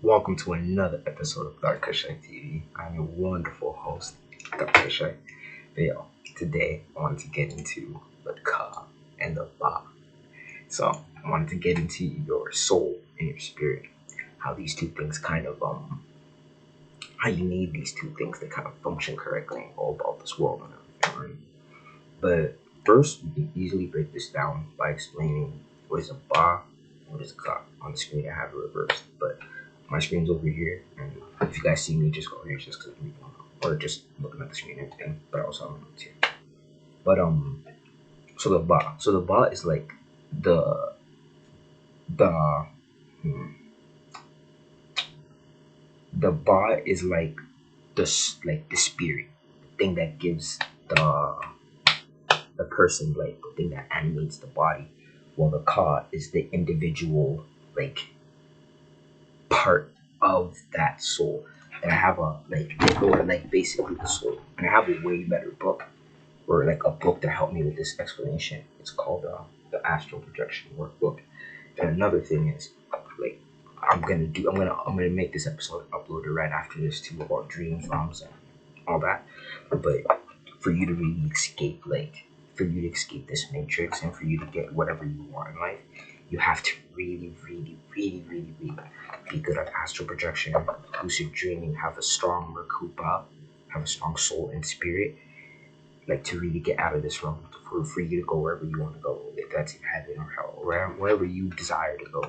Welcome to another episode of Dark Kushite TV. I'm your wonderful host, Dark Kushite. Yo, today I wanted to get into the ka and the ba. So I wanted to get into your soul and your spirit, how these two things how you need these two things to kind of function correctly and go about this world and everything, right? But first, we can easily break this down by explaining what is a ba, what is a ka. On the screen, I have it reversed, but my screen's over here, and if you guys see me, just go here, just because I'm reading, or just looking at the screen and everything. But I also have notes here. But so the ba is like the the hmm, the ba is like the spirit, the thing that gives the person, like the thing that animates the body, while the ka is the individual, like part of that soul. And I have or like basically the soul. And I have a way better book, or like a book that helped me with this explanation. It's called the Astral Projection Workbook. And another thing is, like, I'm gonna make this episode upload it right after this too, about dreams, realms, and all that. But for you to really escape, like, for you to escape this matrix and for you to get whatever you want in life, you have to really, really, really, really, really be good at astral projection, lucid dreaming, have a strong Merkuba, have a strong soul and spirit, like to really get out of this realm, for you to go wherever you want to go, if that's in heaven or hell, or wherever you desire to go,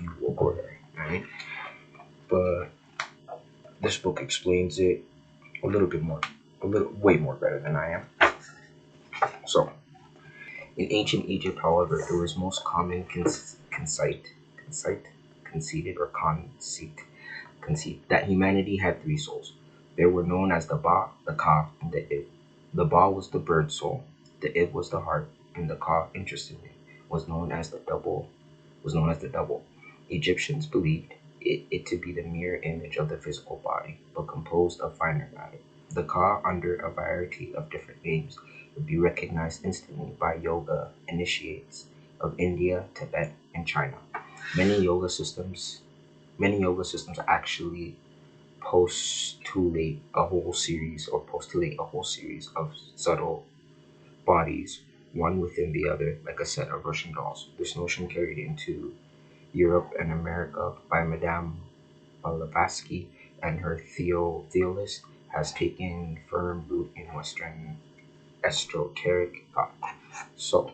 you will go there, right? But this book explains it way more better than I am. So, in ancient Egypt, however, it was most common conceited, or conceit that humanity had three souls. They were known as the Ba, the Ka, and the Ib. The Ba was the bird soul, the Ib was the heart, and the Ka, interestingly, was known as the double. Egyptians believed it to be the mirror image of the physical body, but composed of finer matter. The Ka, under a variety of different names, would be recognized instantly by yoga initiates of India, Tibet, and China. Many yoga systems Many yoga systems actually postulate a whole series of subtle bodies, one within the other, like a set of Russian dolls. This notion carried into Europe and America by Madame Blavatsky and her Theolist has taken firm root in Western esoteric thought. So,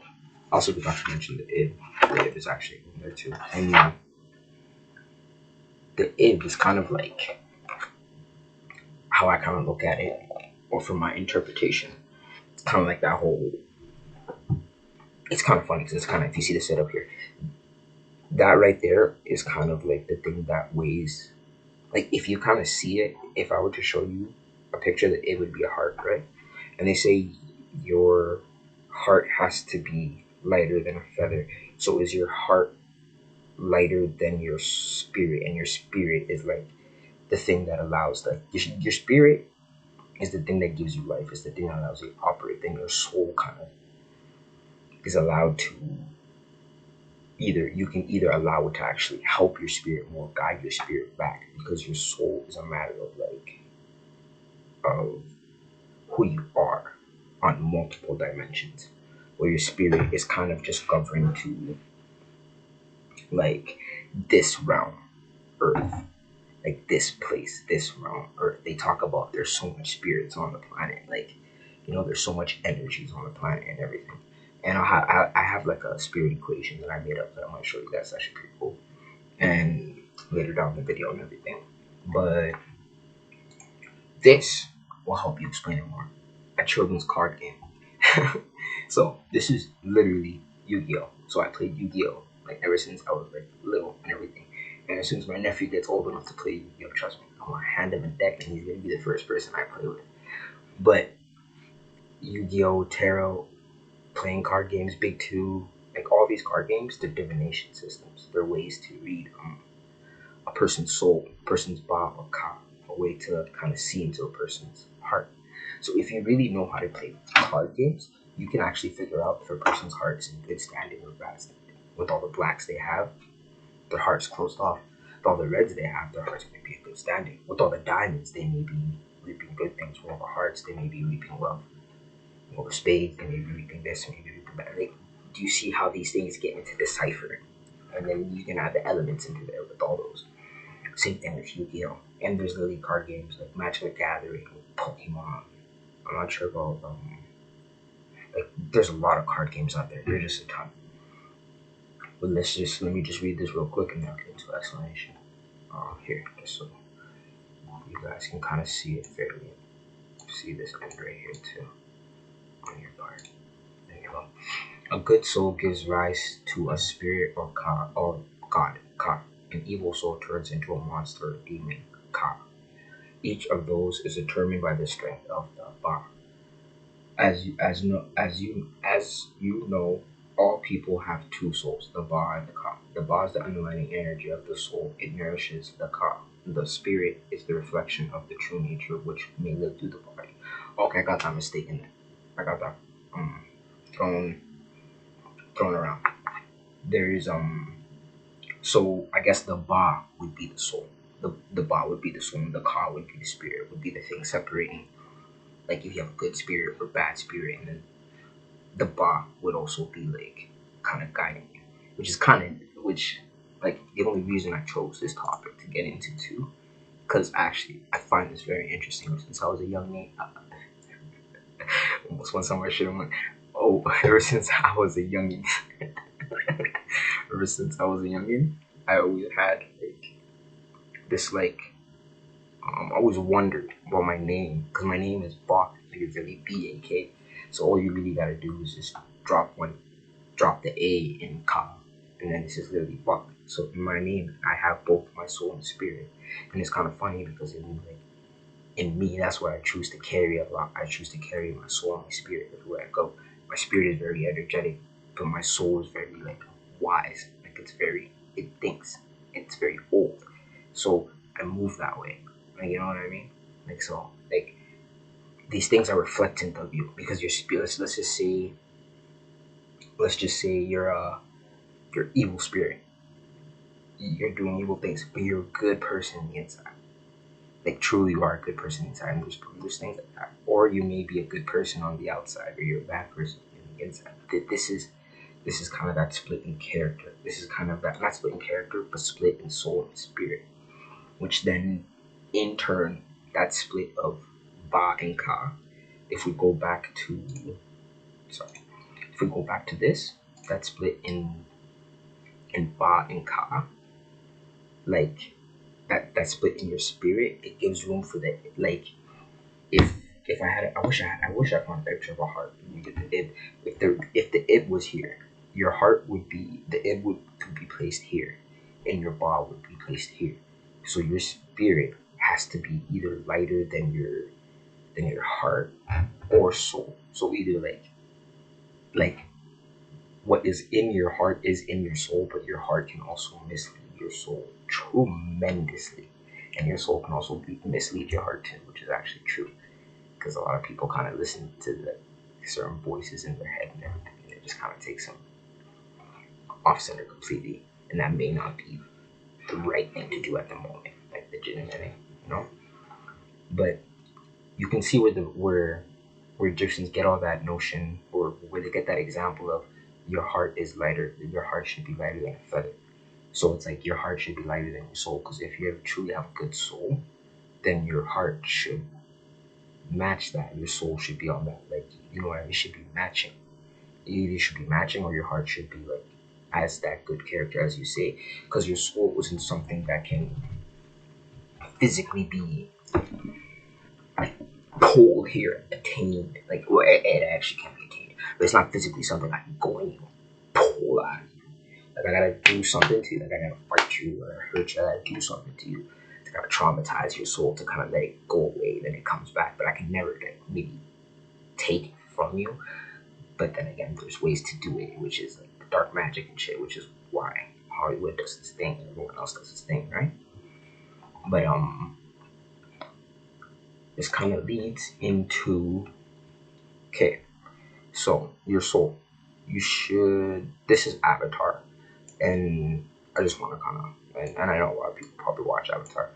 also forgot to mention the id. The id is actually in there too. And the id is kind of like how I kind of look at it, or from my interpretation. It's kind of like that whole. It's kind of funny because it's kind of, if you see the setup here, that right there is kind of like the thing that weighs. Like, if you kind of see it, if I were to show you a picture, that it would be a heart, right? And they say your heart has to be lighter than a feather. So is your heart lighter than your spirit? And your spirit is like the thing that allows, like, your spirit is the thing that gives you life, is the thing that allows you to operate. Then your soul kind of is allowed to you can either allow it to actually help your spirit more, guide your spirit back, because your soul is a matter of, like, of who you are on multiple dimensions, where your spirit is kind of just governed to, like, this realm, Earth, like this place, this realm, Earth. They talk about there's so much spirits on the planet, like, there's so much energies on the planet and everything. And I have like a spirit equation that I made up that I'm gonna show you guys. That's actually pretty cool. And later down in the video and everything. But this will help you explain it more. A children's card game. So this is literally Yu-Gi-Oh. So I played Yu-Gi-Oh like ever since I was like little and everything. And as soon as my nephew gets old enough to play Yu-Gi-Oh, trust me, I'm gonna hand him a deck and he's gonna be the first person I play with. But Yu-Gi-Oh, Tarot, playing card games, Big Two, like all these card games, they're divination systems. They're ways to read a person's soul, a person's ba or ka, a way to kind of see into a person's heart. So if you really know how to play card games, you can actually figure out if a person's heart is in good standing or bad standing. With all the blacks they have, their heart's closed off. with all the reds they have, their hearts may be in good standing. With all the diamonds, they may be reaping good things. With all the hearts, they may be reaping love. With all the spades, they may be reaping this, maybe reaping that. Like, do you see how these things get into the cipher? And then you can add the elements into there with all those. Same thing with Yu-Gi-Oh! And there's literally card games like Magic the Gathering, Pokemon. I'm not sure about like there's a lot of card games out there. There's just a ton. But let me just read this real quick and then I'll get into the explanation. Here, just so you guys can kind of see it fairly. See this end right here too on your part. There you go. A good soul gives rise to a spirit or god, Ka. An evil soul turns into a monster or demon, Ka. Each of those is determined by the strength of the Ba. As you know, all people have two souls, the Ba and the Ka. The Ba is the underlying energy of the soul. It nourishes the Ka. The spirit is the reflection of the true nature which may live through the body. Okay, I got that mistaken there. I got that thrown around. There is so I guess the Ba would be the soul. The Ba would be the soul and the Ka would be the spirit, would be the thing separating. Like if you have a good spirit or bad spirit, and then the Ba would also be like kind of guiding you, which like the only reason I chose this topic to get into too, because actually I find this very interesting since I was a young man. Almost went somewhere shit. I'm like, oh, ever since I was a youngin, I always had like this like I always wondered about my name because my name is Bach, like it's really B-A-K. So all you really gotta do is just drop the A in Ka, and then it's just literally Bach. So in my name, I have both my soul and spirit, and it's kind of funny because in me, that's what I choose to carry a lot. I choose to carry my soul and my spirit everywhere I go. My spirit is very energetic, but my soul is very like wise. Like it thinks. It's very old. So I move that way. Like you know what I mean? Like so, like these things are reflectant of you because your spirit. Let's just say you're evil spirit. You're doing evil things, but you're a good person on the inside. Like truly, you are a good person inside, and there's things like that. Or you may be a good person on the outside, or you're a bad person on the inside. This is kind of that split in character. This is kind of that not split in character, but split in soul and spirit, which then in turn that split of Ba and Ka. If we go back to this, that split in Ba and Ka, like that split in your spirit, it gives room for that. Like if I had, I wish I found a picture of a heart. You get the ib. If the ib was here, your heart would be the ib would be placed here, and your Ba would be placed here. So your spirit has to be either lighter than your heart or soul. So either like what is in your heart is in your soul, but your heart can also mislead your soul tremendously, and your soul can also mislead your heart too, which is actually true because a lot of people kind of listen to the certain voices in their head and everything, and it just kind of takes them off center completely, and that may not be the right thing to do at the moment, like legitimately, you know. But you can see where Egyptians get all that notion, or where they get that example of your heart is lighter. Your heart should be lighter than a feather. So it's like your heart should be lighter than your soul, because if you truly have a good soul, then your heart should match that. Your soul should be on that, like you know what I mean. It should be matching. Either should be matching, or your heart should be like as that good character as you say, because your soul isn't something that can physically be pulled here, attained. Like well, it actually can be attained, but it's not physically something I can go and you pull out of you. Like I gotta do something to you. Like I gotta fight you or hurt you. I gotta do something to you to kind of traumatize your soul to kind of let it go away. Then it comes back, but I can never like maybe take it from you. But then again, there's ways to do it, which is like dark magic and shit, which is why Hollywood does this thing and everyone else does this thing, right? But this kind of leads into okay, so your soul. This is Avatar, and I just want to kind of and I know a lot of people probably watch Avatar,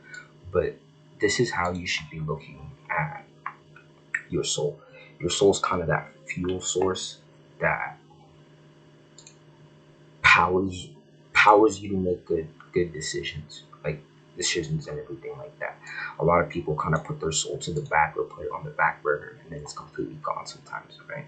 but this is how you should be looking at your soul. Your soul's kind of that fuel source that powers powers you to make good decisions, like decisions and everything like that. A lot of people kind of put their soul to the back or put it on the back burner, and then it's completely gone sometimes, right?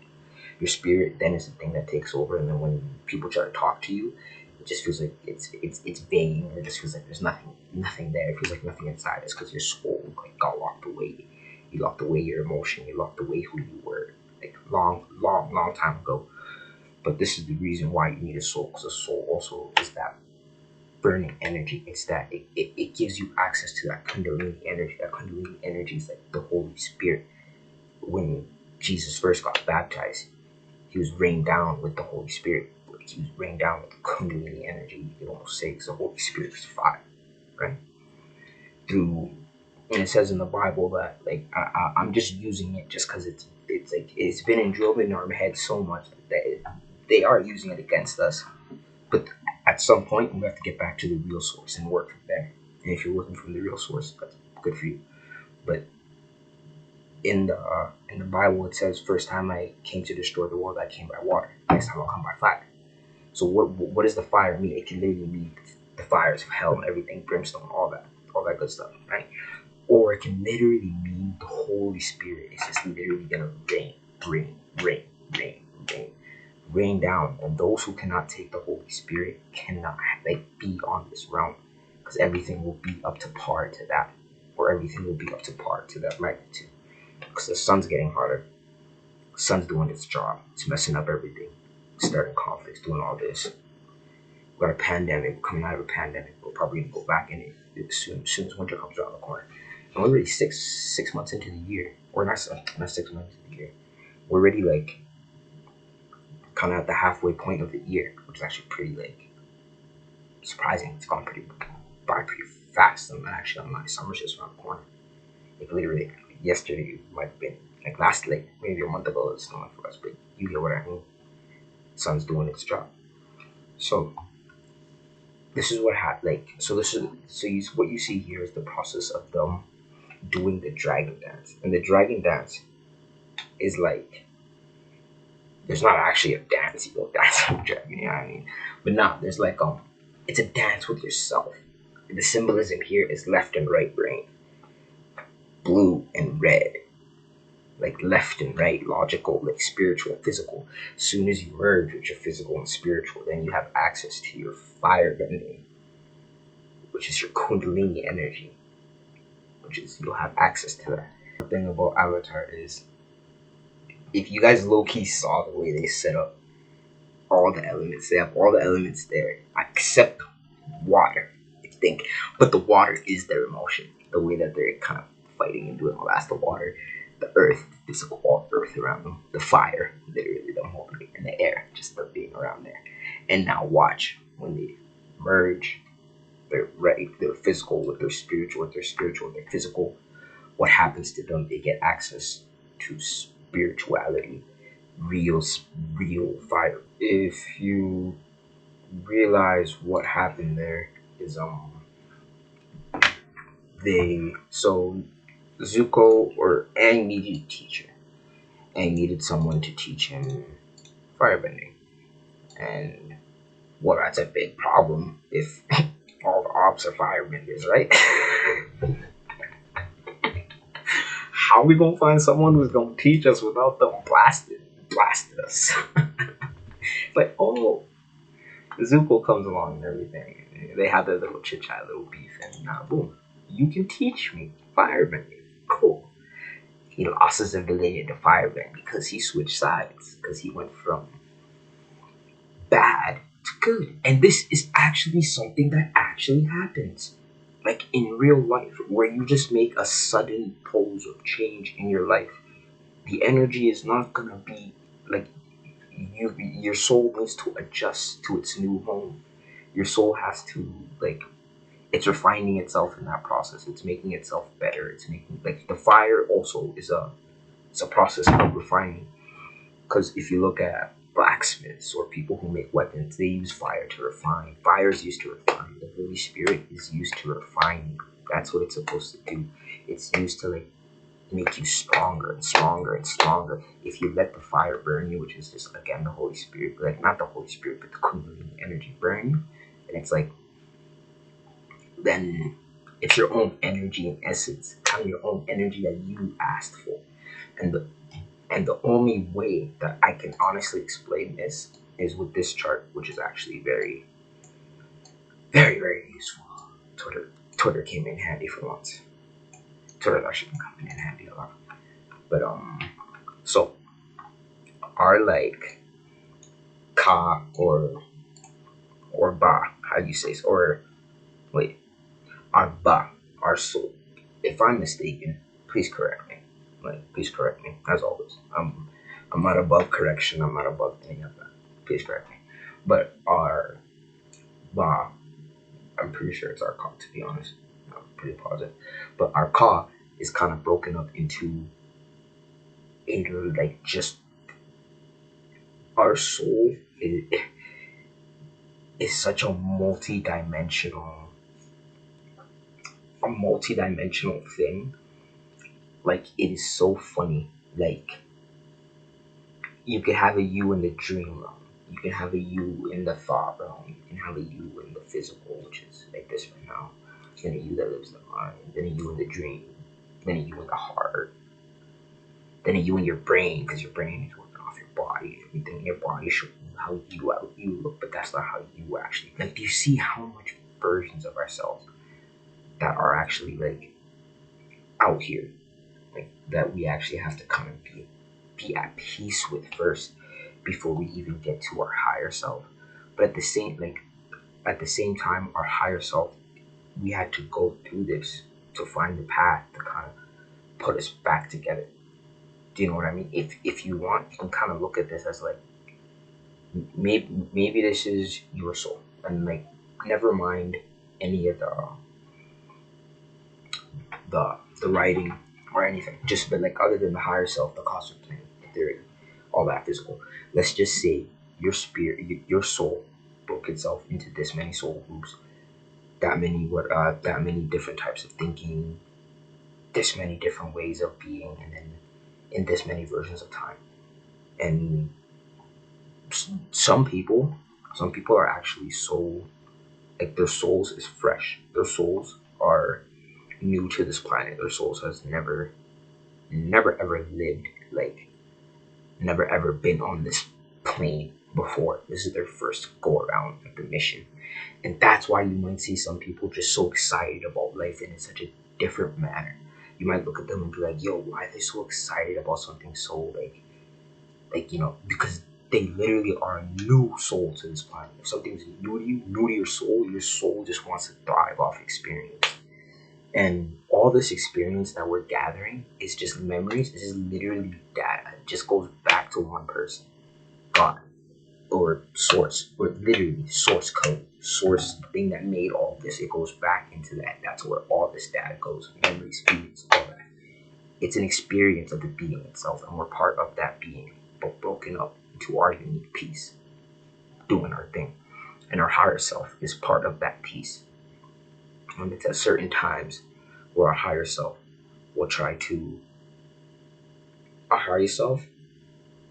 Your spirit then is the thing that takes over, and then when people try to talk to you, it just feels like it's vain, or it just feels like there's nothing there. It feels like nothing inside. It's because your soul like got locked away. You locked away your emotion. You locked away who you were, like long time ago. But this is the reason why you need a soul, because a soul also is that burning energy. It's that it gives you access to that kundalini energy. That kundalini energy is like the Holy Spirit. When Jesus first got baptized, he was rained down with the Holy Spirit. He was rained down with kundalini energy. You could almost say because the Holy Spirit is fire, right? Through, and it says in the Bible that like I'm just using it just because it's like it's been drilled in our head so much that they are using it against us. But at some point, we have to get back to the real source and work from there. And if you're working from the real source, that's good for you. But in the Bible, it says, "First time I came to destroy the world, I came by water. Next time I'll come by fire." So what does the fire mean? It can literally mean the fires of hell and everything, brimstone, all that good stuff, right? Or it can literally mean the Holy Spirit. It's just literally gonna rain down, and those who cannot take the Holy Spirit cannot like be on this realm, because everything will be up to par to that, or everything will be up to par to that magnitude. Because the sun's getting hotter, the sun's doing its job, it's messing up everything, starting conflicts, doing all this. We got a pandemic, we're coming out of a pandemic. We're probably gonna go back in it as soon as winter comes around the corner. And we're already six months into the year, or not 6 months into the year. We're already like kind of at the halfway point of the year, which is actually pretty like surprising. It's gone by pretty fast. And actually, on my summer's just around the corner. Like literally, yesterday might have been like last like maybe a month ago. It's snowing for us, but you get what I mean. Sun's doing its job. So this is what happened. What you see here is the process of them doing the dragon dance, and the dragon dance is like, there's not actually a dance. You don't dance with a dragon, you know what I mean? But nah, there's like it's a dance with yourself. The symbolism here is left and right brain, blue and red, like left and right, logical, like spiritual and physical. As soon as you merge with your physical and spiritual, then you have access to your fire bending, which is your kundalini energy, which is you'll have access to that. The thing about Avatar is, if you guys low-key saw the way they set up all the elements, they have all the elements there except water. You think, but the water is their emotion. The way that they're kind of fighting and doing all that's the water, the earth, the physical earth around them, the fire, literally them holding it in the air, just them being around there. And now watch when they merge their physical with their spiritual, with their physical. What happens to them? They get access to spirituality, real fire. If you realize what happened there is Zuko or Aang needed a teacher. Aang needed someone to teach him firebending, and well, that's a big problem if all the ops are firebenders, right? How are we gonna find someone who's gonna teach us without them blasted us? Like, oh, Zuko comes along and everything. They have their little chit chat, little beef, and now boom, you can teach me firebending. Cool. He lost his ability to firebend because he switched sides, because he went from bad to good. And this is actually something that actually happens, like in real life, where you just make a sudden pose of change in your life. The energy is not gonna be like your soul needs to adjust to its new home. Your soul has to like, it's refining itself in that process. It's making itself better. It's making like the fire also is it's a process of refining. Because if you look at blacksmiths or people who make weapons, they use fire to refine. Fire is used to refine. The Holy Spirit is used to refine you. That's what it's supposed to do. It's used to like make you stronger and stronger and stronger. If you let the fire burn you, which is just again the Holy Spirit, like not the Holy Spirit, but the Kundalini energy burn you, and it's like then it's your own energy in essence, kind of your own energy that you asked for. And the only way that I can honestly explain this is with this chart, which is actually very, very, very useful. Twitter came in handy for once. Twitter's actually been coming in handy a lot. But so our like ka or ba, how do you say this? Or wait, our ba, our soul. If I'm mistaken, please correct me. Like, please correct me, as always. I'm not above correction. I'm not above any of that. Please correct me. But our ba, I'm pretty sure it's our ka, to be honest. I'm pretty positive. But our ka is kind of broken up into like just our soul is such a multi-dimensional thing. Like, it is so funny. Like, you can have a you in the dream realm, you can have a you in the thought realm, you can have a you in the physical, which is like this right now, then a you that lives in the mind, then a you in the dream, then a you in the heart, then a you in your brain, because your brain is working off your body. Everything in your body shows how you look, but that's not how you actually like. Do you see how much versions of ourselves that are actually like out here, like that we actually have to kind of be at peace with first before we even get to our higher self. But at the same time, our higher self, we had to go through this to find the path to kind of put us back together. Do you know what I mean? If you want, you can kind of look at this as like maybe this is your soul, and like never mind any of the writing or anything. Just but like other than the higher self, the cosmic plane, the theory, all that physical. Let's just say your spirit, your soul, broke itself into this many soul groups, that many different types of thinking, this many different ways of being, and then in this many versions of time. And some people are actually so like their souls is fresh. Their souls are new to this planet. Their souls has never ever lived, like never ever been on this plane before. This is their first go around of the mission. And that's why you might see some people just so excited about life and in such a different manner. You might look at them and be like, yo, why are they so excited about something so like because they literally are a new soul to this planet. If something's new to you, new to your soul just wants to thrive off experience. And all this experience that we're gathering is just memories. This is literally data. It just goes back to one person, God, or source, or literally source code, source thing that made all of this. It goes back into that. That's where all this data goes, memories, feelings, all that. It's an experience of the being itself, and we're part of that being, but broken up into our unique piece, doing our thing. And our higher self is part of that piece. And it's at certain times where our higher self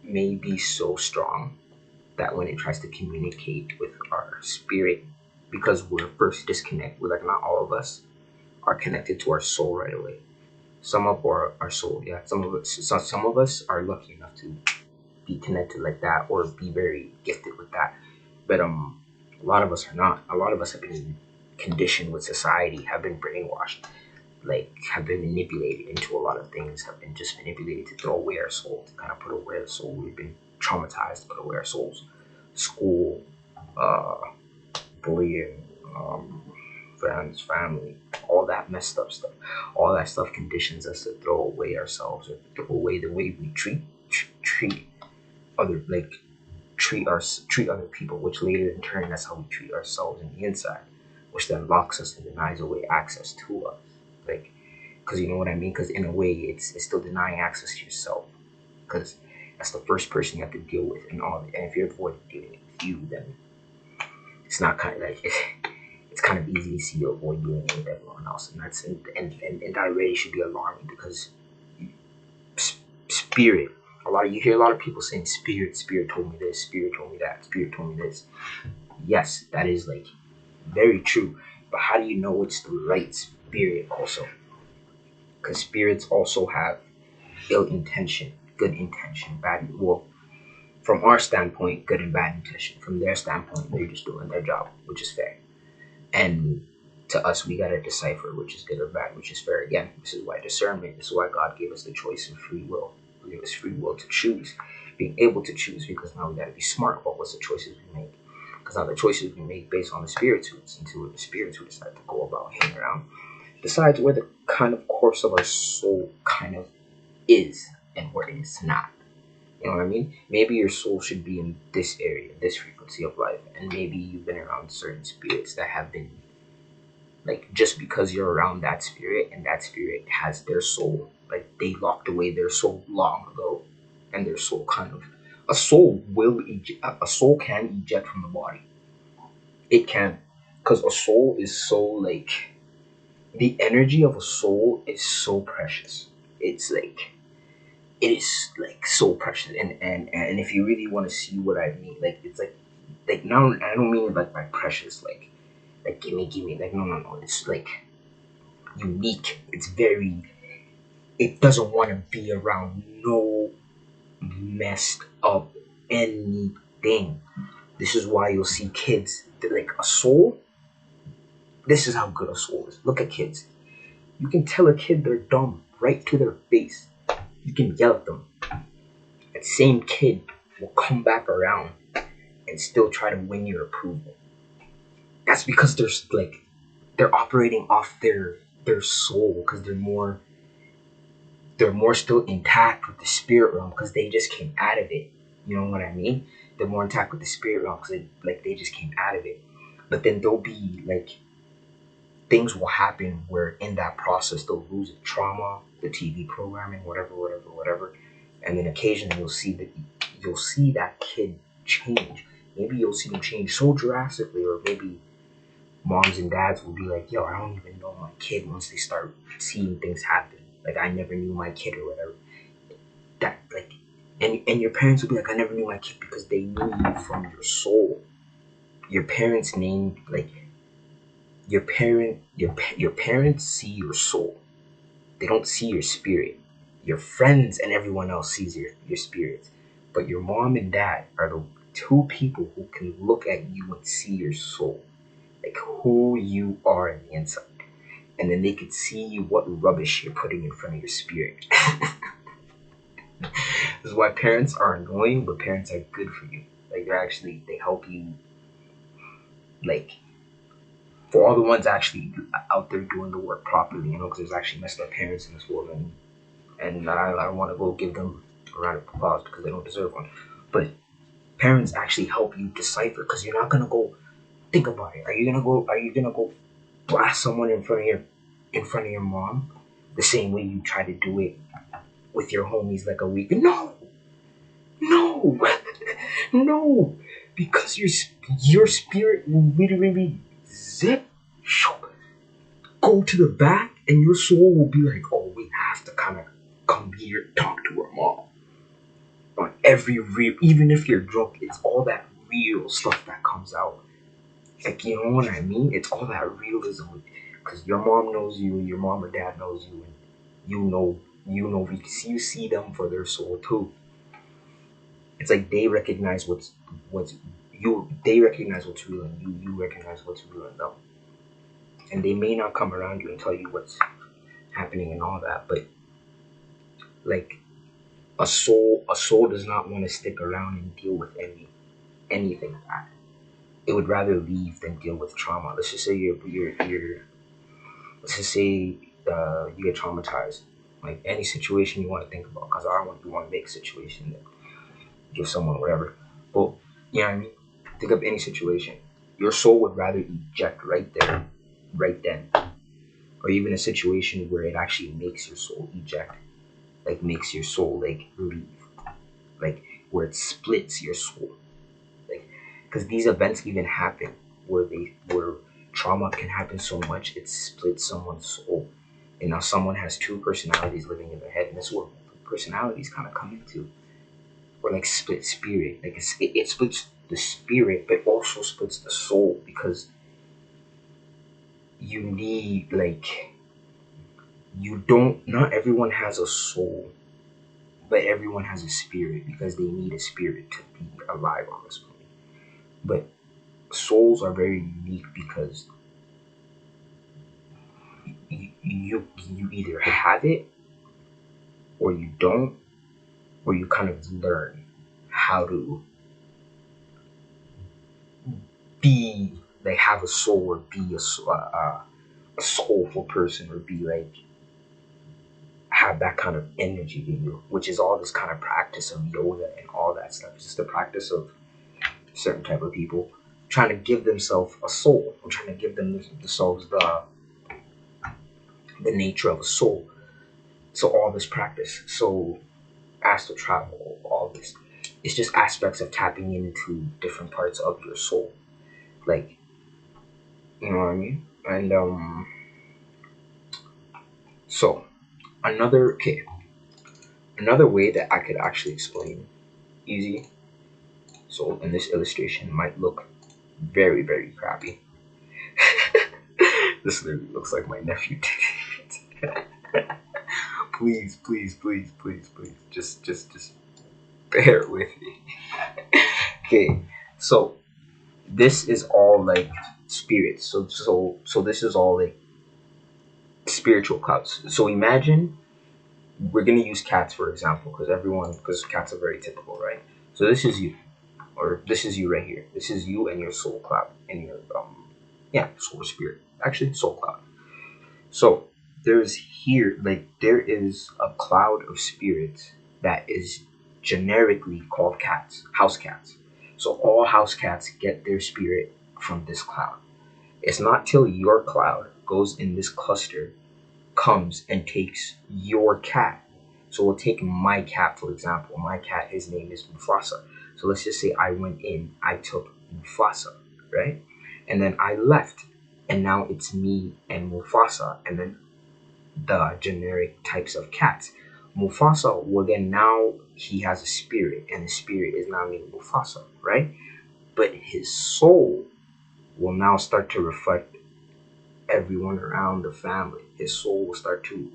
may be so strong that when it tries to communicate with our spirit, because we're first disconnected, like not all of us are connected to our soul right away. Some of our soul, yeah. Some of us are lucky enough to be connected like that or be very gifted with that. But a lot of us are not. A lot of us have been conditioned with society, have been brainwashed, like have been manipulated into a lot of things, have been just manipulated to throw away our soul, to kind of put away our soul. We've been traumatized to put away our souls. School, bullying, friends, family, all that messed up stuff. All that stuff conditions us to throw away ourselves or throw away the way we treat other treat other people, which later in turn that's how we treat ourselves in the inside, which then locks us and denies away access to us. Like, because you know what I mean? Because in a way, it's still denying access to yourself. Because That's the first person you have to deal with, and all. And if you're avoiding dealing with you, then it's not kind of like it's kind of easy to see you avoid dealing with everyone else, and that's and that really should be alarming because spirit. You hear a lot of people saying spirit told me this, spirit told me that, spirit told me this. Yes, that is like very true, but how do you know it's the right spirit also? Because spirits also have ill intention, good intention, bad. Well, from our standpoint, good and bad intention. From their standpoint, they're just doing their job, which is fair. And to us, we gotta decipher which is good or bad, which is fair. Again, this is why discernment. This is why God gave us the choice and free will. He gave us free will to choose, being able to choose. Because now we gotta be smart about what's the choices we make. Because now the choices we make based on the spirits who decide to go about hanging around, decides where the kind of course of our soul kind of is and where it is not. You know what I mean? Maybe your soul should be in this area, this frequency of life, and maybe you've been around certain spirits that have been like, just because you're around that spirit and that spirit has their soul, like they locked away their soul long ago, and their soul kind of a soul can eject from the body. It can, because a soul is so like the energy of a soul is so precious. It's like it is like so precious, and if you really want to see what I mean, like it's like now I don't mean it like by precious, like gimme, like no, it's like unique. It's very. It doesn't want to be around no messed up anything. This is why you'll see kids like a soul. This is how good a soul is. Look at kids. You can tell a kid they're dumb right to their face. You can yell at them. That same kid will come back around and still try to win your approval. That's because they're operating off their soul, because they're more still intact with the spirit realm because they just came out of it. You know what I mean? They're more intact with the spirit realm because they just came out of it. But then there'll be like things will happen where in that process they'll lose the trauma, the TV programming, whatever, and then occasionally you'll see that kid change. Maybe you'll see them change so drastically, or maybe moms and dads will be like, yo, I don't even know my kid once they start seeing things happen. Like, I never knew my kid or whatever. That, like, and your parents will be like, I never knew my kid, because they knew you from your soul. Your parents named, like, your parents see your soul. They don't see your spirit. Your friends and everyone else sees your spirit. But your mom and dad are the two people who can look at you and see your soul. Like, who you are on the inside. And then they could see what rubbish you're putting in front of your spirit. This is why parents are annoying, but parents are good for you. Like, they help you, like, for all the ones actually out there doing the work properly, you know, because there's actually messed up parents in this world, and I want to go give them a round of applause because they don't deserve one. But parents actually help you decipher, because you're not gonna go think about it. Are you gonna go blast someone in front of your mom the same way you try to do it with your homies like a week? No, no, because your spirit will literally zip, go to the back, and your soul will be like, oh, we have to kind of come here, talk to our mom. On every real, even if you're drunk, it's all that real stuff that comes out. Like, you know what I mean? It's all that realism, because your mom knows you, your mom or dad knows you, and you see them for their soul too. It's like they recognize they recognize what's real in you recognize what's real in them. And they may not come around you and tell you what's happening and all that, but like a soul does not want to stick around and deal with anything bad. It would rather leave than deal with trauma. Let's just say let's just say you get traumatized. Like, any situation you want to think about, because I don't want you want to make a situation that give someone whatever. But you know what I mean? Think of any situation. Your soul would rather eject right there, right then. Or even a situation where it actually makes your soul eject. Like, makes your soul like leave. like where it splits your soul, like because these events even happen where trauma can happen so much it splits someone's soul, and now someone has two personalities living in their head, and this is what personalities kind of come into, or like split spirit, like it splits the spirit but also splits the soul, because you need like you don't not everyone has a soul, but everyone has a spirit because they need a spirit to be alive on this planet. But souls are very unique because you either have it or you don't, or you kind of learn how to be like have a soul, or be a soulful person, or be like have that kind of energy to you, which is all this kind of practice of yoga and all that stuff. It's just the practice of certain type of people trying to give themselves a soul. I'm trying to give themselves the nature of a soul. So all this practice, so astral travel, all this, it's just aspects of tapping into different parts of your soul, like, you know what I mean. And so another way that I could actually explain easy. So in this illustration might look very, very crappy. This literally looks like my nephew did it. Please, please, please, please, please, just bear with me. Okay, so this is all like spirits. So this is all like spiritual clouds. So imagine we're gonna use cats for example, because cats are very typical, right? So this is you, or this is you right here. This is you and your soul cloud and your soul spirit. Actually, soul cloud. So there is a cloud of spirits that is generically called cats, house cats. So all house cats get their spirit from this cloud. It's not till your cloud goes in this cluster, comes and takes your cat. So we'll take my cat for example. My cat, his name is Mufasa. So let's just say I went in, I took Mufasa, right? And then I left, and now it's me and Mufasa, and then the generic types of cats. Mufasa, well then now he has a spirit, and the spirit is now named Mufasa, right? But his soul will now start to reflect everyone around the family. His soul will start to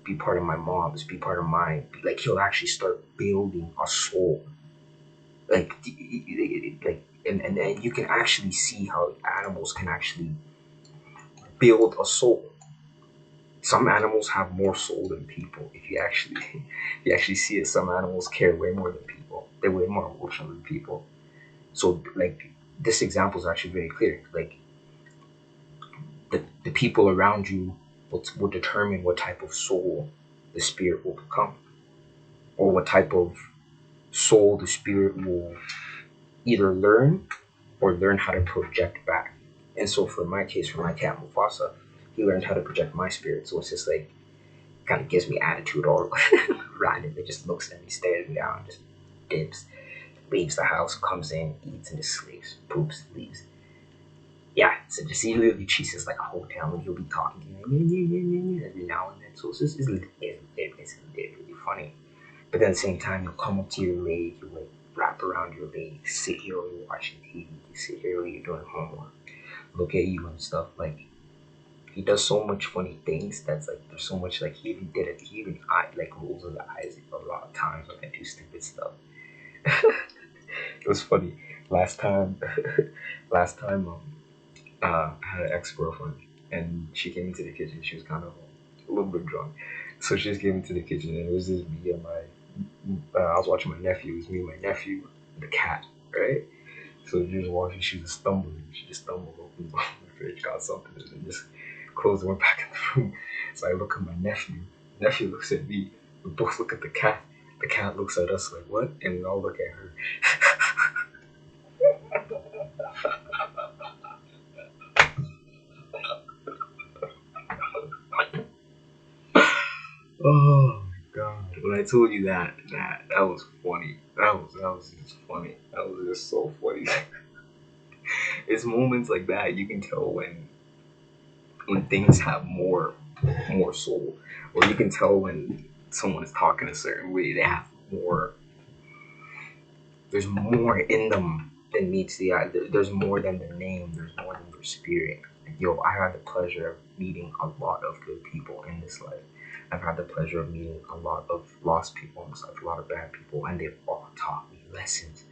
be part of my mom's, be part of mine. Like he'll actually start building a soul. And you can actually see how animals can actually build a soul. Some animals have more soul than people. If you actually you actually see it, some animals care way more than people. They're way more emotional than people. So like this example is actually very clear. Like the people around you will determine what type of soul the spirit will become, or what type of soul the spirit will either learn or learn how to project back. And so for my case, for my cat Mufasa, he learned how to project my spirit. So it's just like kind of gives me attitude all randomly, just looks at me, stares me down, just dips, leaves the house, comes in, eats, and just sleeps, poops, leaves. Yeah, so just he literally treats us like a hotel, and he'll be talking to me every now and then. So it's really funny. But then at the same time, you'll come up to your leg, you like wrap around your leg, sit here while you're watching TV, you sit here while you're doing homework, look at you and stuff. Like he does so much funny things that's like there's so much like he even did it. He even like rolls his eyes a lot of times when I do stupid stuff. It was funny. Last time, last time, I had an ex girlfriend, and she came into the kitchen. She was kind of a little bit drunk, so she just came into the kitchen, and it was just me and my. I was watching my nephew. It was me and my nephew, and the cat, right? So she was watching. She was stumbling. She just stumbled, opened the fridge, got something, and then just closed and went back in the room. So I look at my nephew. Nephew looks at me. We both look at the cat. The cat looks at us like what, and we all look at her. Oh my god. when I told you that was funny. That was just funny. That was just so funny. It's moments like that you can tell when things have more soul, or you can tell when someone is talking a certain way. They have more. There's more in them than meets the eye. There's more than the name. There's more than their spirit. Yo, I had the pleasure of meeting a lot of good people in this life. I've had the pleasure of meeting a lot of lost people in this life, a lot of bad people, and they've all taught me lessons.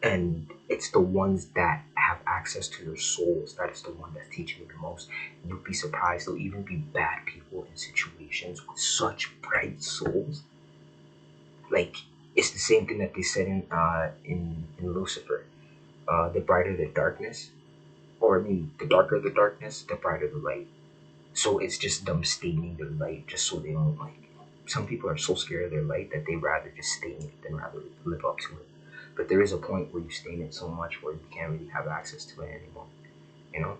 And it's the ones that have access to their souls that is the one that's teaching me the most. You'll be surprised, there'll even be bad people in situations with such bright souls. Like, it's the same thing that they said in Lucifer. The brighter the darkness, or I mean, the darker the darkness, the brighter the light. So it's just them staining their light just so they don't like. Some people are so scared of their light that they rather just stain it than rather live up to it. But there is a point where you stain it so much where you can't really have access to it anymore, you know.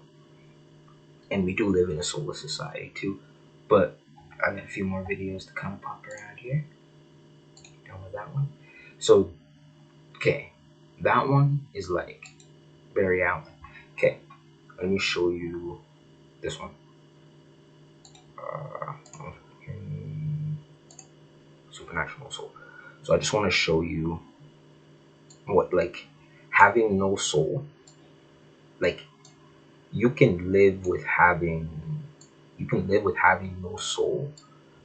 And we do live in a soulless society too. But I got a few more videos to kind of pop around here. Done with that one. So, okay, that one is like Barry Allen. Okay, let me show you this one. Supernatural soul. So I just want to show you what, like, having no soul. Like, you can live with having no soul,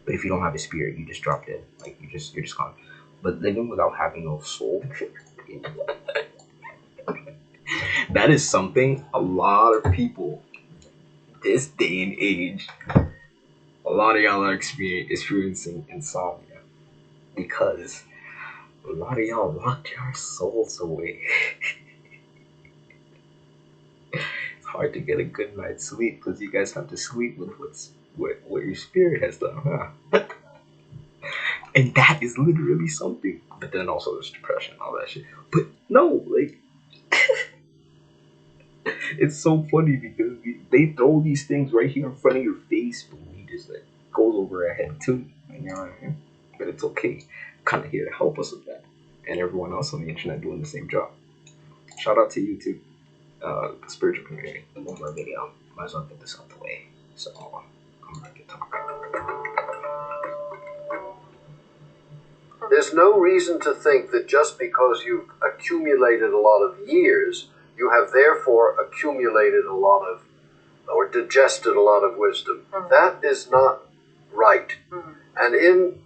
but if you don't have a spirit, you just drop dead. Like, you're just gone. But living without having no soul, that is something a lot of people this day and age, a lot of y'all are experiencing insomnia because a lot of y'all locked your souls away. It's hard to get a good night's sleep because you guys have to sleep with what your spirit has done, huh? And that is literally something. But then also there's depression and all that shit. But no, like, it's so funny because they throw these things right here in front of your face, but we just like goes over our head too. You know what I mean? But it's okay. I'm kind of here to help us with that, and everyone else on the internet doing the same job. Shout out to you too, the spiritual community. One more video. Might as well get this out the way. So I'm back to talk. There's no reason to think that just because you've accumulated a lot of years, you have therefore accumulated a lot of, or digested a lot of wisdom. That is not right. And in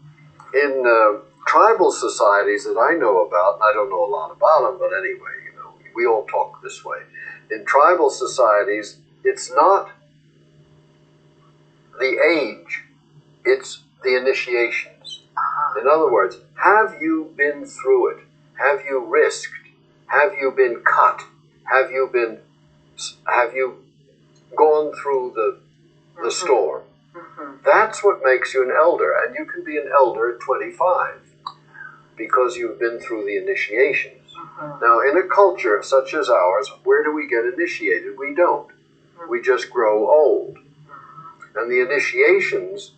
tribal societies that I know about, and I don't know a lot about them, but anyway, you know, we all talk this way. In tribal societies, it's not the age, it's the initiations. In other words, have you been through it? Have you risked? Have you been cut? Have you gone through the storm? That's what makes you an elder, and you can be an elder at 25 because you've been through the initiations. Now, in a culture such as ours, where do we get initiated? We don't. We just grow old. And the initiations,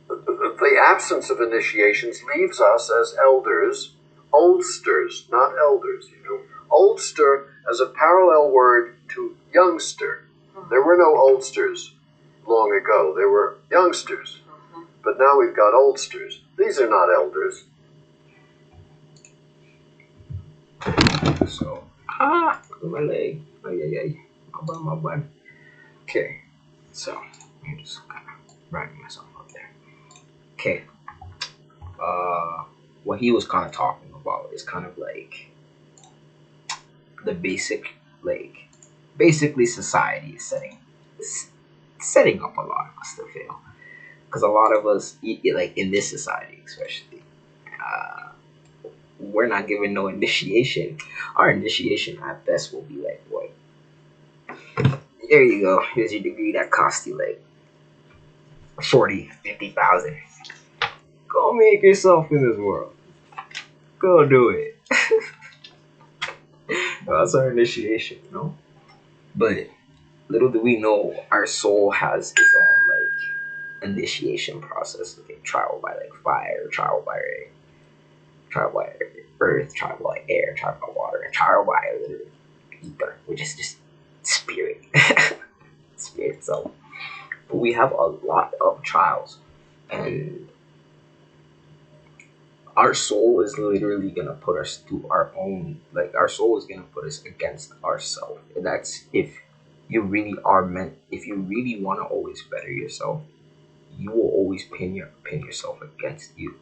the absence of initiations leaves us as elders, oldsters, not elders. You know, oldster as a parallel word to youngster. There were no oldsters long ago. There were youngsters. But now we've got oldsters. These are not elders. So, my leg. My butt. Okay, so I'm just kind of writing myself up there. Okay, what he was kind of talking about is kind of like the basically society is setting up a lot of us to fail. Because a lot of us, like in this society especially, we're not given no initiation. Our initiation at best will be like, what? There you go. Here's your degree that cost you like 40, 50,000. Go make yourself in this world. Go do it. That's our initiation, you know? But little do we know, our soul has its own, like, initiation process. Okay, trial by like fire, trial by earth, trial by air, trial by water, and trial by ether, which is just spirit. Spirit. So but we have a lot of trials, and our soul is literally gonna put us through our own, like our soul is gonna put us against ourselves. And that's if you really are meant, if you really want to always better yourself, you will always pin yourself against you.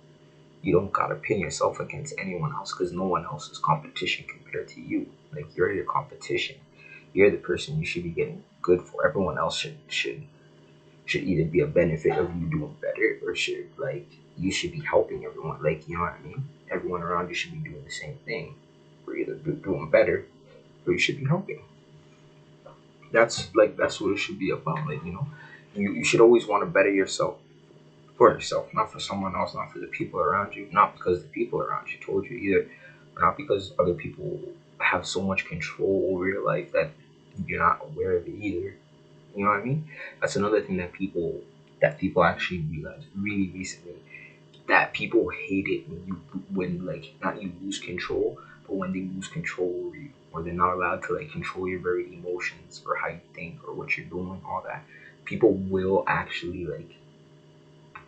You don't gotta pin yourself against anyone else, because no one else is competition compared to you. Like you're your competition. You're the person you should be getting good for. Everyone else should either be a benefit of you doing better, or should like you should be helping everyone. Like, you know what I mean? Everyone around you should be doing the same thing. Or either doing better, or you should be helping. That's what it should be about. Like, you should always want to better yourself for yourself, not for someone else, not for the people around you, not because the people around you told you either, or not because other people have so much control over your life that you're not aware of it either. You know what I mean? That's another thing that people actually realized really recently. That people hate it when like not you lose control, but when they lose control over you, or they're not allowed to like control your very emotions or how you think or what you're doing, all that. People will actually like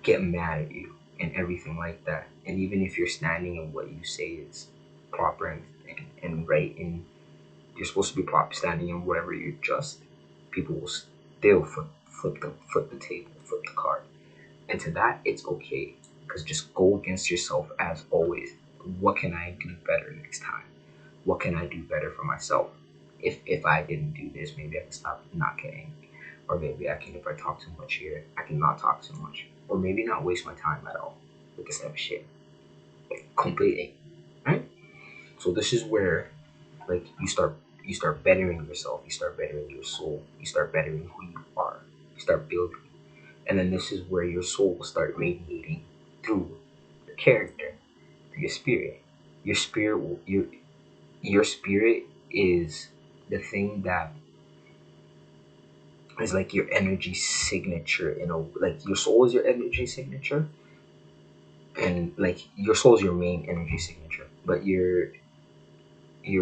get mad at you and everything like that. And even if you're standing in what you say is proper and right, and you're supposed to be proper standing in whatever you're just, people will still flip the table, flip the card. And to that, it's okay. Because just go against yourself as always. What can I do better next time? What can I do better for myself? If I didn't do this, maybe I can stop not getting. Or maybe I can, if I talk too much here, I can not talk too much. Or maybe not waste my time at all with this type of shit. Completely. Right? So this is where like you start bettering yourself, you start bettering your soul, you start bettering who you are, you start building. And then this is where your soul will start radiating through your character, through your spirit. Your spirit will your spirit is the thing that is like your energy signature, like your soul is your energy signature, and like your soul is your main energy signature, but your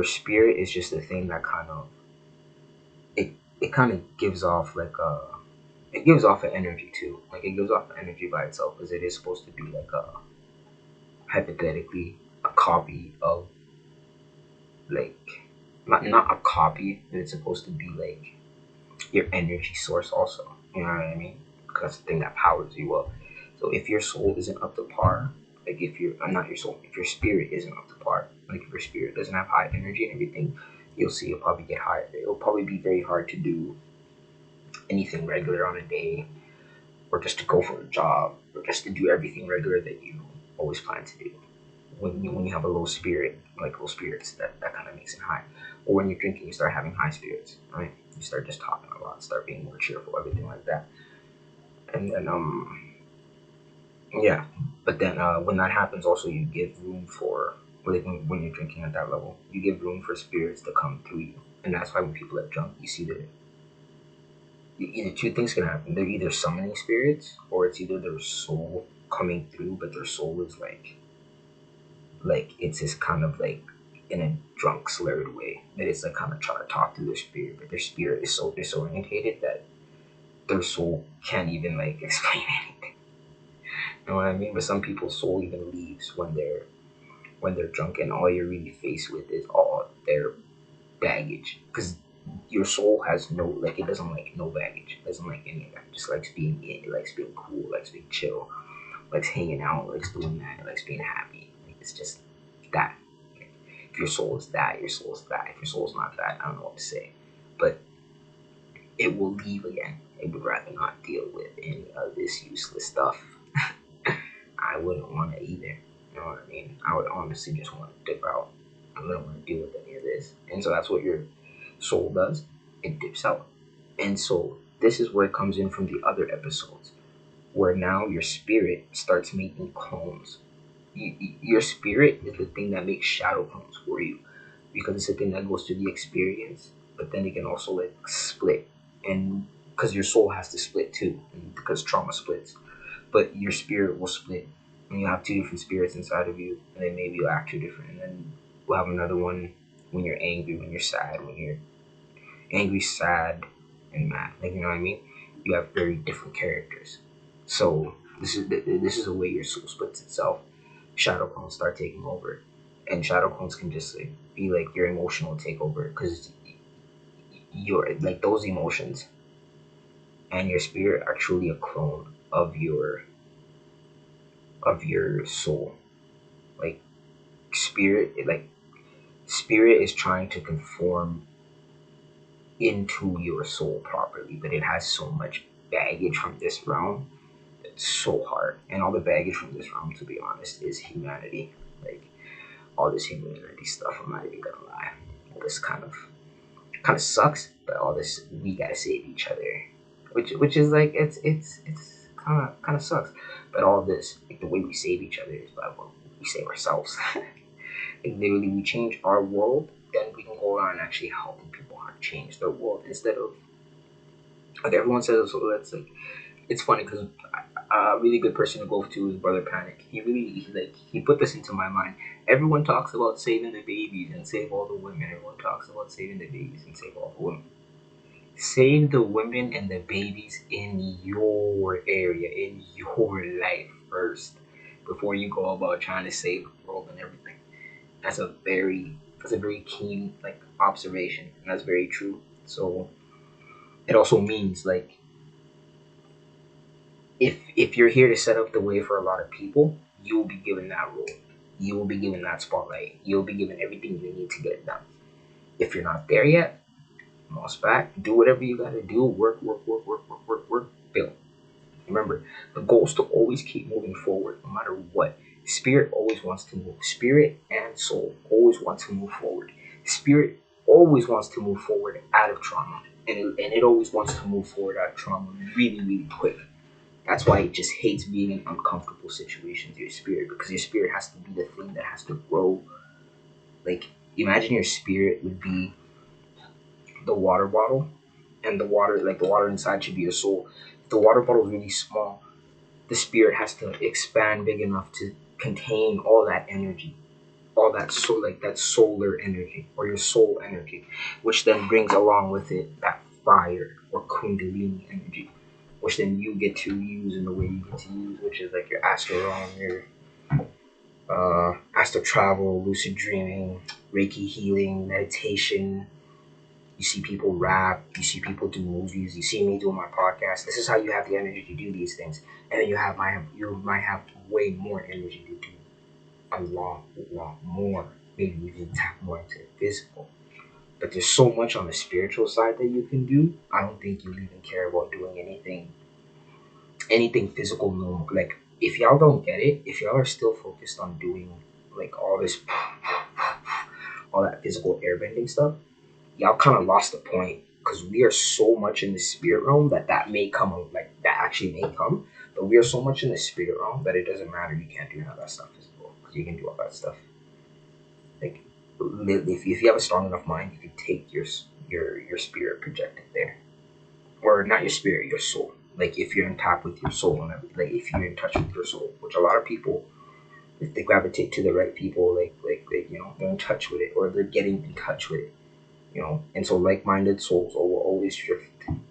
spirit is just the thing that kind of it kind of gives off like a it gives off an energy too. Like it gives off an energy by itself, because it is supposed to be like a hypothetically a copy of like not a copy, but it's supposed to be like your energy source also. You know what I mean? Because that's the thing that powers you up. So if your soul isn't up to par, like if you're not your soul, if your spirit isn't up to par, like if your spirit doesn't have high energy and everything, you'll see it'll probably get higher. It'll probably be very hard to do anything regular on a day, or just to go for a job, or just to do everything regular that you always plan to do. When you have a low spirit, like low spirits, that kind of makes it high. Or when you're drinking, you start having high spirits, right? You start just talking a lot, start being more cheerful, everything like that. And then yeah, but then when that happens, also you give room for, like when you're drinking at that level, you give room for spirits to come through you. And that's why when people are drunk, you see that either two things can happen. They're either summoning spirits, or it's either their soul coming through, but their soul is like it's just kind of like in a drunk slurred way, that it's like kind of trying to talk to their spirit, but their spirit is so disorientated that their soul can't even like explain anything. You know what I mean? But some people's soul even leaves when they're drunk, and all you're really faced with is all their baggage, because your soul has no, like, it doesn't like no baggage, it doesn't like any of that. It just likes being it likes being cool, it likes being chill, likes hanging out, likes doing that, it likes being happy. Like, it's just that. If your soul is that, your soul is that. If your soul is not that, I don't know what to say. But it will leave again. It would rather not deal with any of this useless stuff. I wouldn't want to either. You know what I mean? I would honestly just want to dip out. I wouldn't want to deal with any of this. And so that's what your soul does. It dips out. And so this is where it comes in from the other episodes, where now your spirit starts making clones. Your spirit is the thing that makes shadow clones for you, because it's the thing that goes through the experience, but then it can also like split and because your soul has to split too, because trauma splits. But your spirit will split, and you have two different spirits inside of you, and then maybe you'll act two different, and then we'll have another one when you're angry, when you're sad, when you're angry, sad, and mad. Like, you know what I mean? You have very different characters. So this is a way your soul splits itself. Shadow clones start taking over, and shadow clones can just like be like your emotional takeover, because you're like those emotions and your spirit are truly a clone of your soul. Like spirit is trying to conform into your soul properly, but it has so much baggage from this realm. It's so hard, and all the baggage from this realm, to be honest, is humanity. Like all this humanity stuff. I'm not even gonna lie. All this kind of sucks, but all this we gotta save each other, which is like it's kind of sucks. But all this, like the way we save each other is by what we save ourselves. Like literally, we change our world, then we can go around and actually helping people how to change their world instead of like everyone says. So that's like it's funny because a really good person to go to is Brother Panic. He put this into my mind. Everyone talks about saving the babies and save all the women. Everyone talks about saving the babies and save all the women. Save the women and the babies in your area, in your life first, before you go about trying to save the world and everything. That's a very keen like observation, and that's very true. So it also means like if you're here to set up the way for a lot of people, you will be given that role. You will be given that spotlight. You'll be given everything you need to get it done. If you're not there yet, mouse back, do whatever you gotta do, work, build. Remember, the goal is to always keep moving forward, no matter what. Spirit always wants to move. Spirit and soul always want to move forward. Spirit always wants to move forward out of trauma. And it always wants to move forward out of trauma really, really quick. That's why it just hates being in uncomfortable situations, your spirit, because your spirit has to be the thing that has to grow. Like, imagine your spirit would be the water bottle, and the water inside should be your soul. If the water bottle is really small, the spirit has to expand big enough to contain all that energy, all that that solar energy or your soul energy, which then brings along with it that fire or kundalini energy, which then you get to use in the way you get to use, which is like your astral realm, your astral travel, lucid dreaming, Reiki healing, meditation. You see people rap, you see people do movies, you see me doing my podcast. This is how you have the energy to do these things, and then you might have way more energy to do a lot more. Maybe even tap more into the physical. But there's so much on the spiritual side that you can do. I don't think you'll even care about doing anything physical. No, like if y'all don't get it, if y'all are still focused on doing like all that physical airbending stuff, y'all kind of lost the point, because we are so much in the spirit realm that may come, like that actually may come, but we are so much in the spirit realm that it doesn't matter. You can't do none of that stuff physical, because you can do all that stuff. Like if you have a strong enough mind, you can take your spirit, project it there, or not your spirit, your soul. Like if you're in tap with your soul and everything, like if you're in touch with your soul, which a lot of people, if they gravitate to the right people, like they're in touch with it, or they're getting in touch with it, and so like-minded souls will always drift,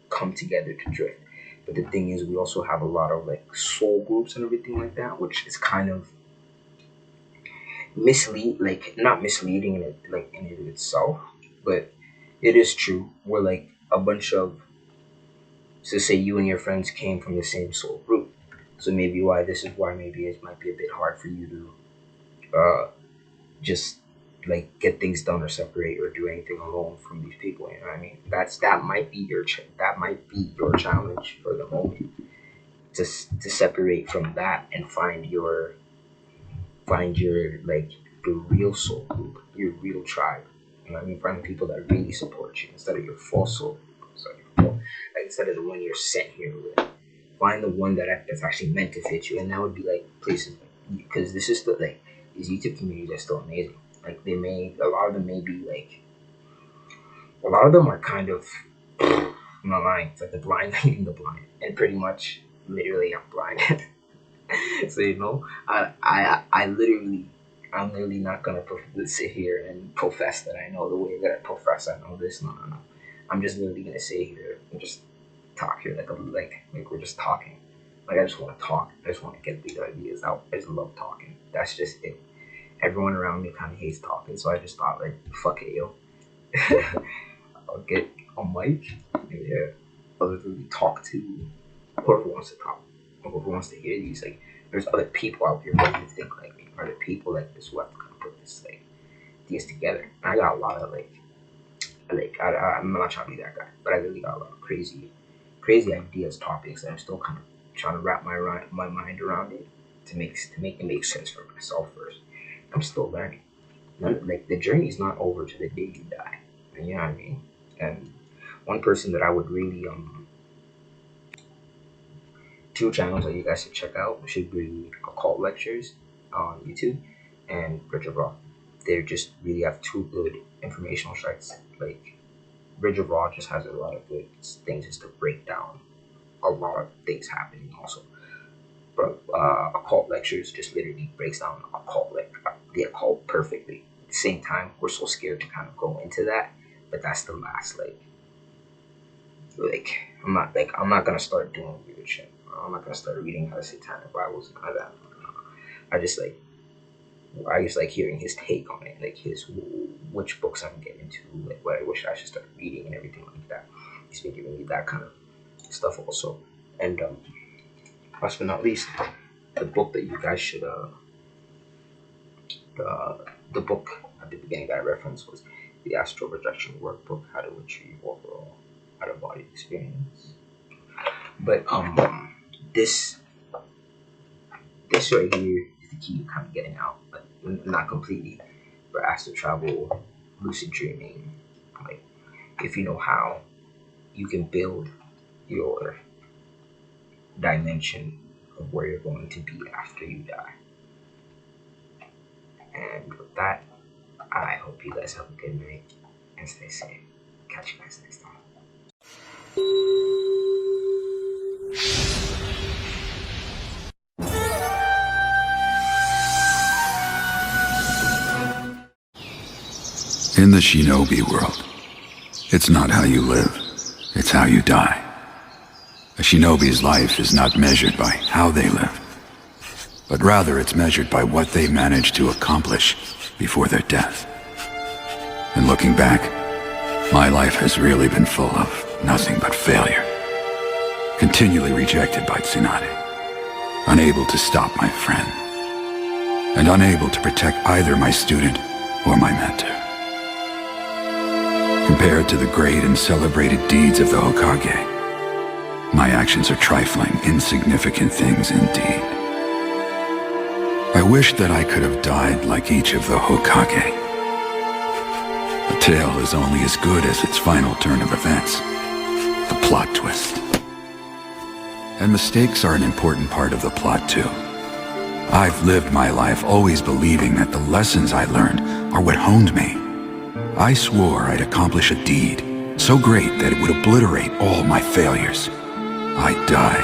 come together to drift. But the thing is, we also have a lot of like soul groups and everything like that, which is kind of not misleading in it, like in it itself, but it is true. We're like a bunch of, so say you and your friends came from the same soul group, so maybe maybe it might be a bit hard for you to just like get things done or separate or do anything alone from these people. You know what I mean? That might be your challenge for the moment, to separate from that and find your like the real soul group, your real tribe. You know what I mean? Find the people that really support you instead of your false soul. Like instead of the one you're sent here with, find the one that's actually meant to fit you, and that would be like places, because this is the like these YouTube communities are still amazing. Like a lot of them may be like, a lot of them are kind of I'm not lying. It's like the blind leading the blind, and pretty much, literally, I'm blind. So I'm literally not gonna sit here and profess that I know the way that I profess I know this. No, no, no. I'm just literally gonna sit here and just talk here like we're just talking. Like I just want to talk. I just want to get these ideas out. I just love talking. That's just it. Everyone around me kind of hates talking, so I just thought like, fuck it, yo. I'll get a mic and yeah, I'll literally talk to whoever wants to talk, or whoever wants to hear these. Like, there's other people out here who think like me, other people like this who have to kind of put this like these together. And I got a lot of I'm not trying to be that guy, but I really got a lot of crazy ideas, topics that I'm still kind of trying to wrap my mind around it to make it make sense for myself first. I'm still learning. Like the journey's not over to the day you die. You know what I mean? And one person that I would really two channels that you guys should check out should be Occult Lectures on YouTube and Bridge of Raw. They just really have two good informational sites. Like Bridge of Raw just has a lot of good things just to break down a lot of things happening also. But Occult Lectures just literally breaks down the occult perfectly. At the same time, we're so scared to kind of go into that, but that's the last I'm not gonna start doing weird shit. I'm not gonna start reading out of satanic Bibles and all that. I just like hearing his take on it, like which books I'm getting into, like what I wish I should start reading and everything like that. He's been giving me that kind of stuff also. And last but not least, the book that you guys should the book at the beginning that I referenced was the Astral Projection Workbook: How to Achieve Overall Out of Body Experience. But this right here is the key to kind of getting out, but not completely. But astral travel, lucid dreaming, like if you know how, you can build your dimension of where you're going to be after you die. And with that, I hope you guys have a good night and stay safe. Catch you guys next time. In the shinobi world, it's not how you live, it's how you die. A shinobi's life is not measured by how they live, but rather it's measured by what they manage to accomplish before their death. And looking back, my life has really been full of nothing but failure. Continually rejected by Tsunade, unable to stop my friend, and unable to protect either my student or my mentor. Compared to the great and celebrated deeds of the Hokage, my actions are trifling, insignificant things indeed. I wish that I could have died like each of the Hokage. A tale is only as good as its final turn of events, the plot twist. And mistakes are an important part of the plot too. I've lived my life always believing that the lessons I learned are what honed me. I swore I'd accomplish a deed so great that it would obliterate all my failures. I'd die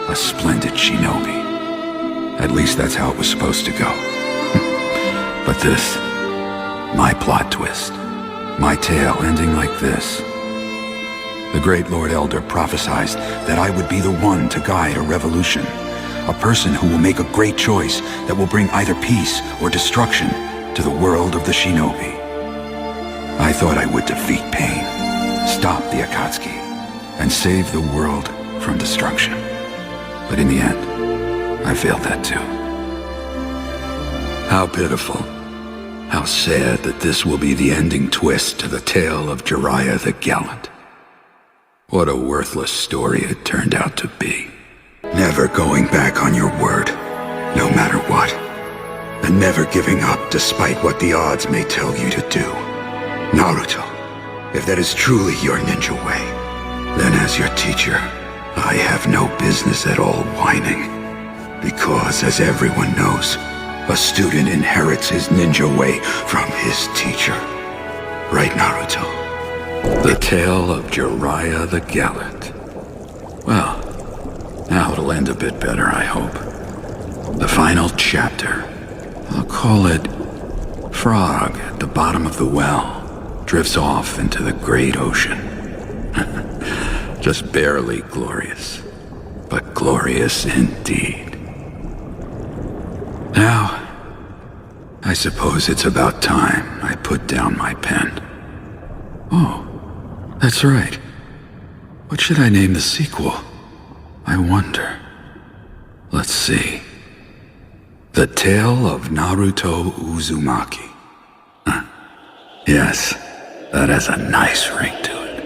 a splendid shinobi. At least that's how it was supposed to go. But this, my plot twist, my tale ending like this. The great Lord Elder prophesied that I would be the one to guide a revolution, a person who will make a great choice that will bring either peace or destruction to the world of the shinobi. I thought I would defeat pain, stop the Akatsuki, and save the world from destruction. But in the end, I failed that too. How pitiful, how sad that this will be the ending twist to the tale of Jiraiya the Gallant. What a worthless story it turned out to be. Never going back on your word, no matter what. And never giving up despite what the odds may tell you to do. Naruto, if that is truly your ninja way, then as your teacher, I have no business at all whining. Because as everyone knows, a student inherits his ninja way from his teacher. Right, Naruto? The Tale of Jiraiya the Gallant. Well, now it'll end a bit better, I hope. The final chapter. I'll call it Frog at the Bottom of the Well drifts off into the great ocean. Just barely glorious, but glorious indeed. Now, I suppose it's about time I put down my pen. Oh, that's right. What should I name the sequel? I wonder. Let's see. The Tale of Naruto Uzumaki. Yes, that has a nice ring to it.